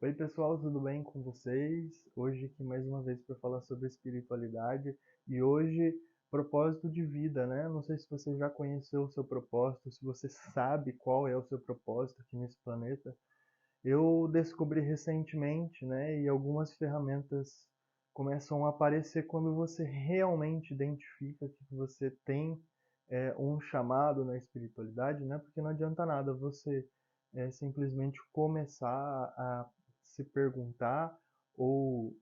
Oi pessoal, tudo bem com vocês? Hoje aqui mais uma vez para falar sobre espiritualidade e hoje propósito de vida, né? Não sei se você já conheceu o seu propósito, se você sabe qual é o seu propósito aqui nesse planeta. Eu descobri recentemente, né? E algumas ferramentas começam a aparecer quando você realmente identifica que você tem um chamado na espiritualidade, né? Porque não adianta nada você simplesmente começar a se perguntar ou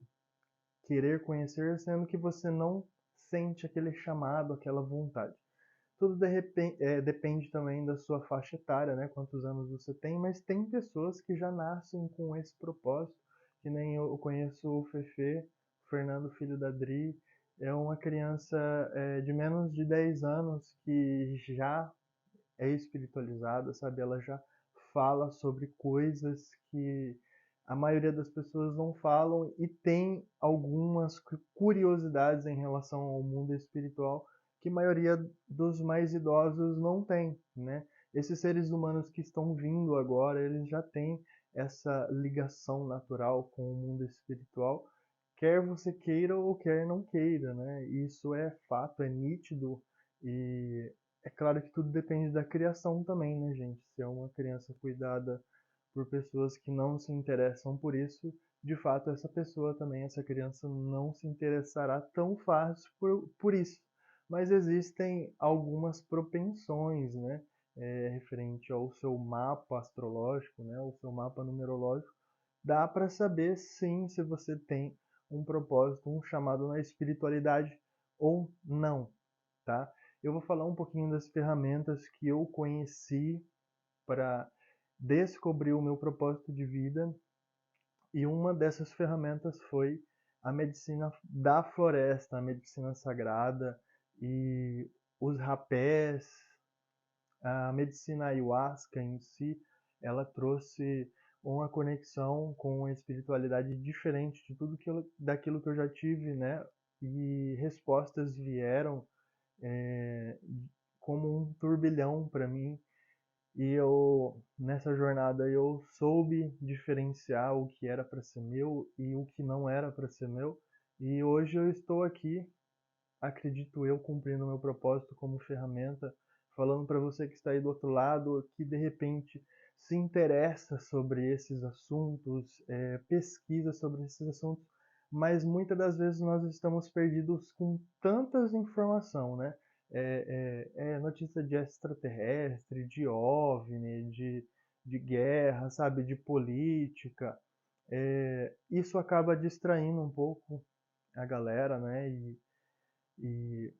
querer conhecer, sendo que você não sente aquele chamado, aquela vontade. Tudo depende também da sua faixa etária, né? Quantos anos você tem, mas tem pessoas que já nascem com esse propósito, que nem eu conheço o Fefe, o Fernando, filho da Dri, é uma criança de menos de 10 anos que já é espiritualizada, sabe? Ela já fala sobre coisas que a maioria das pessoas não falam e tem algumas curiosidades em relação ao mundo espiritual que a maioria dos mais idosos não tem, né? Esses seres humanos que estão vindo agora, eles já têm essa ligação natural com o mundo espiritual, quer você queira ou quer não queira, né? Isso é fato, é nítido e é claro que tudo depende da criação também, né, gente? Se é uma criança cuidada por pessoas que não se interessam por isso, de fato, essa pessoa também, essa criança, não se interessará tão fácil por isso. Mas existem algumas propensões, né, referente ao seu mapa astrológico, né, o seu mapa numerológico. Dá para saber, sim, se você tem um propósito, um chamado na espiritualidade ou não, tá? Eu vou falar um pouquinho das ferramentas que eu conheci para descobrir o meu propósito de vida, e uma dessas ferramentas foi a medicina da floresta, a medicina sagrada e os rapés, a medicina ayahuasca em si, ela trouxe uma conexão com a espiritualidade diferente de daquilo que eu já tive, né? E respostas vieram é, como um turbilhão para mim. E eu, nessa jornada, eu soube diferenciar o que era para ser meu e o que não era para ser meu. E hoje eu estou aqui, acredito eu, cumprindo o meu propósito como ferramenta, falando para você que está aí do outro lado, que de repente se interessa sobre esses assuntos, pesquisa sobre esses assuntos, mas muitas das vezes nós estamos perdidos com tantas informações, né? Notícia de extraterrestre, de OVNI, de guerra, sabe, de política. Isso acaba distraindo um pouco a galera, né? E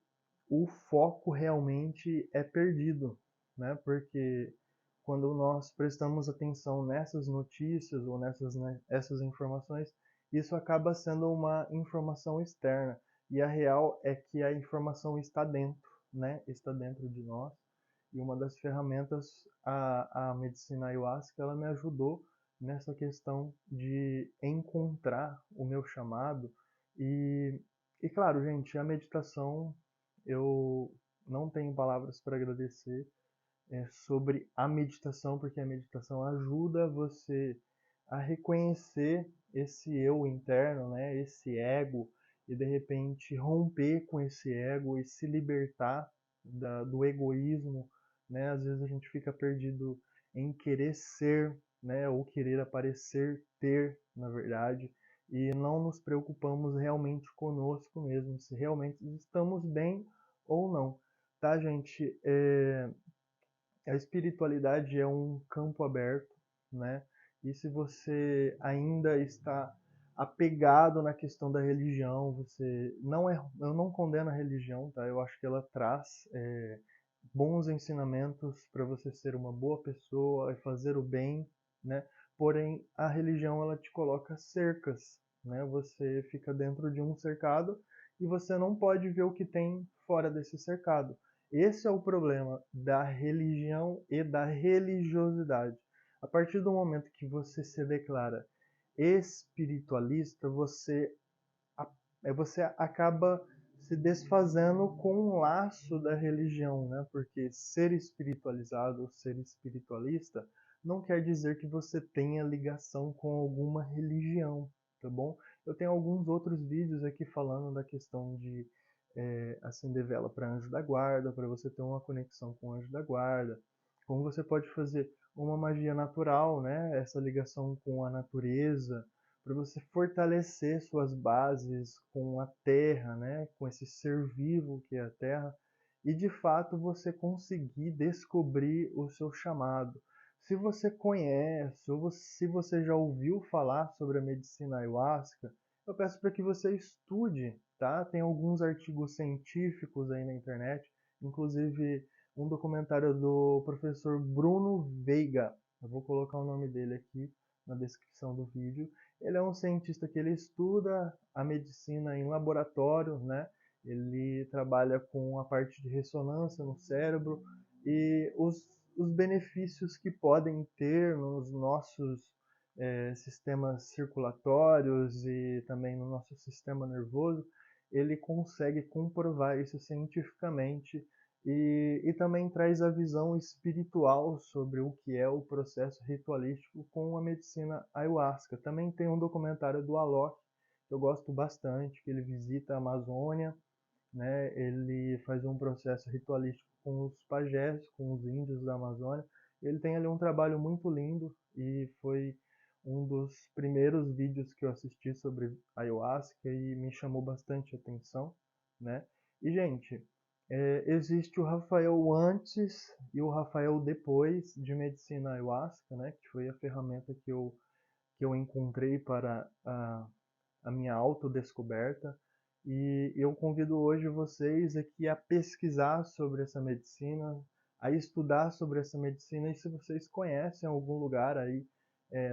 o foco realmente é perdido, né? Porque quando nós prestamos atenção nessas notícias ou né, essas informações, isso acaba sendo uma informação externa. E a real é que a informação está dentro, né? Está dentro de nós. E uma das ferramentas, a medicina ayahuasca, ela me ajudou nessa questão de encontrar o meu chamado. E, e claro, gente, a meditação, eu não tenho palavras para agradecer sobre a meditação, porque a meditação ajuda você a reconhecer esse eu interno, né, esse ego, e de repente romper com esse ego e se libertar do egoísmo, né? Às vezes a gente fica perdido em querer ser, né, ou querer aparecer, ter, na verdade, e não nos preocupamos realmente conosco mesmo, se realmente estamos bem ou não, tá, gente? A espiritualidade é um campo aberto, né? E se você ainda está apegado na questão da religião, você não é, eu não condeno a religião, tá? Eu acho que ela traz bons ensinamentos para você ser uma boa pessoa e fazer o bem, né? Porém, a religião ela te coloca cercas, né? Você fica dentro de um cercado e você não pode ver o que tem fora desse cercado. Esse é o problema da religião e da religiosidade. A partir do momento que você se declara espiritualista, você acaba se desfazendo com um laço da religião, né? Porque ser espiritualizado, ser espiritualista, não quer dizer que você tenha ligação com alguma religião, tá bom? Eu tenho alguns outros vídeos aqui falando da questão de acender vela para anjo da guarda, para você ter uma conexão com o anjo da guarda, como você pode fazer uma magia natural, né? Essa ligação com a natureza, para você fortalecer suas bases com a terra, né? Com esse ser vivo que é a terra, e de fato você conseguir descobrir o seu chamado. Se você conhece ou se você já ouviu falar sobre a medicina ayahuasca, eu peço para que você estude, tá? Tem alguns artigos científicos aí na internet, inclusive um documentário do professor Bruno Veiga. Eu vou colocar o nome dele aqui na descrição do vídeo. Ele é um cientista que ele estuda a medicina em laboratório, né? Ele trabalha com a parte de ressonância no cérebro e os benefícios que podem ter nos nossos sistemas circulatórios e também no nosso sistema nervoso, ele consegue comprovar isso cientificamente e também traz a visão espiritual sobre o que é o processo ritualístico com a medicina ayahuasca. Também tem um documentário do Alok, que eu gosto bastante, que ele visita a Amazônia, né? Ele faz um processo ritualístico com os pajés, com os índios da Amazônia. Ele tem ali um trabalho muito lindo e foi um dos primeiros vídeos que eu assisti sobre ayahuasca e me chamou bastante atenção, né? E, gente, existe o Rafael antes e o Rafael depois de medicina ayahuasca, né? Que foi a ferramenta que eu encontrei para a minha autodescoberta. E eu convido hoje vocês aqui a pesquisar sobre essa medicina, a estudar sobre essa medicina. E se vocês conhecem algum lugar aí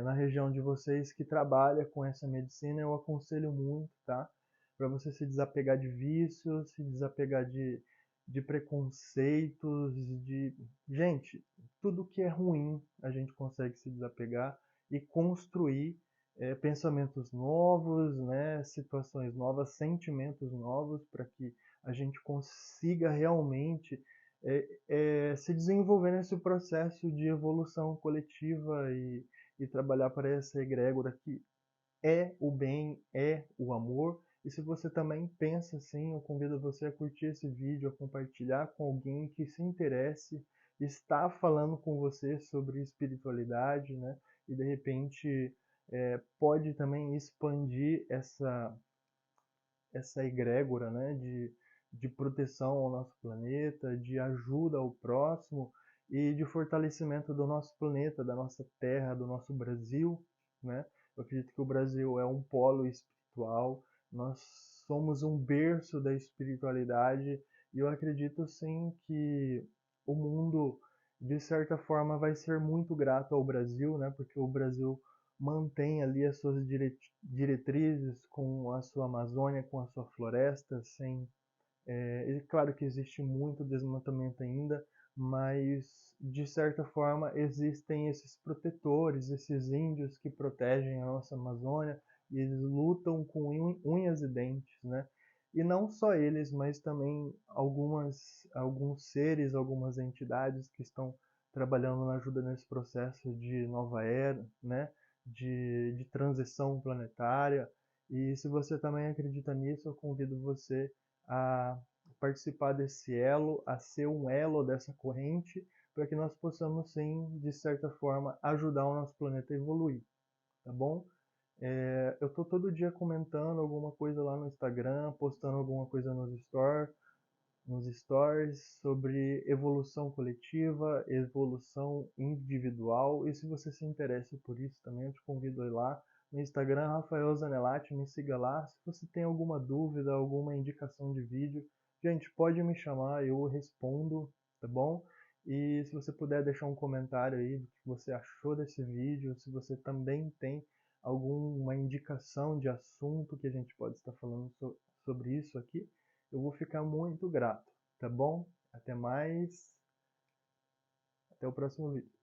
na região de vocês que trabalha com essa medicina, eu aconselho muito, tá? Para você se desapegar de vícios, se desapegar de preconceitos, de... Gente, tudo que é ruim a gente consegue se desapegar e construir pensamentos novos, né, situações novas, sentimentos novos, para que a gente consiga realmente se desenvolver nesse processo de evolução coletiva e trabalhar para essa egrégora que é o bem, é o amor. E se você também pensa assim, eu convido você a curtir esse vídeo, a compartilhar com alguém que se interesse, está falando com você sobre espiritualidade, né? E de repente pode também expandir essa egrégora, né? De proteção ao nosso planeta, de ajuda ao próximo e de fortalecimento do nosso planeta, da nossa terra, do nosso Brasil, né? Eu acredito que o Brasil é um polo espiritual, nós somos um berço da espiritualidade e eu acredito sim que o mundo, de certa forma, vai ser muito grato ao Brasil, né? Porque o Brasil mantém ali as suas diretrizes com a sua Amazônia, com a sua floresta, sem e claro que existe muito desmatamento ainda, mas de certa forma existem esses protetores, esses índios que protegem a nossa Amazônia e eles lutam com unhas e dentes, né? E não só eles, mas também alguns seres, algumas entidades que estão trabalhando na ajuda nesse processo de nova era, né? De transição planetária. E se você também acredita nisso, eu convido você a participar desse elo, a ser um elo dessa corrente, para que nós possamos sim, de certa forma, ajudar o nosso planeta a evoluir, tá bom? Eu estou todo dia comentando alguma coisa lá no Instagram, postando alguma coisa nos stories sobre evolução coletiva, evolução individual. E se você se interessa por isso também, eu te convido a ir lá no Instagram, Rafael Zanellati, me siga lá. Se você tem alguma dúvida, alguma indicação de vídeo, gente, pode me chamar, eu respondo, tá bom? E se você puder deixar um comentário aí do que você achou desse vídeo, se você também tem alguma indicação de assunto que a gente pode estar falando sobre isso aqui, eu vou ficar muito grato, tá bom? Até mais, até o próximo vídeo.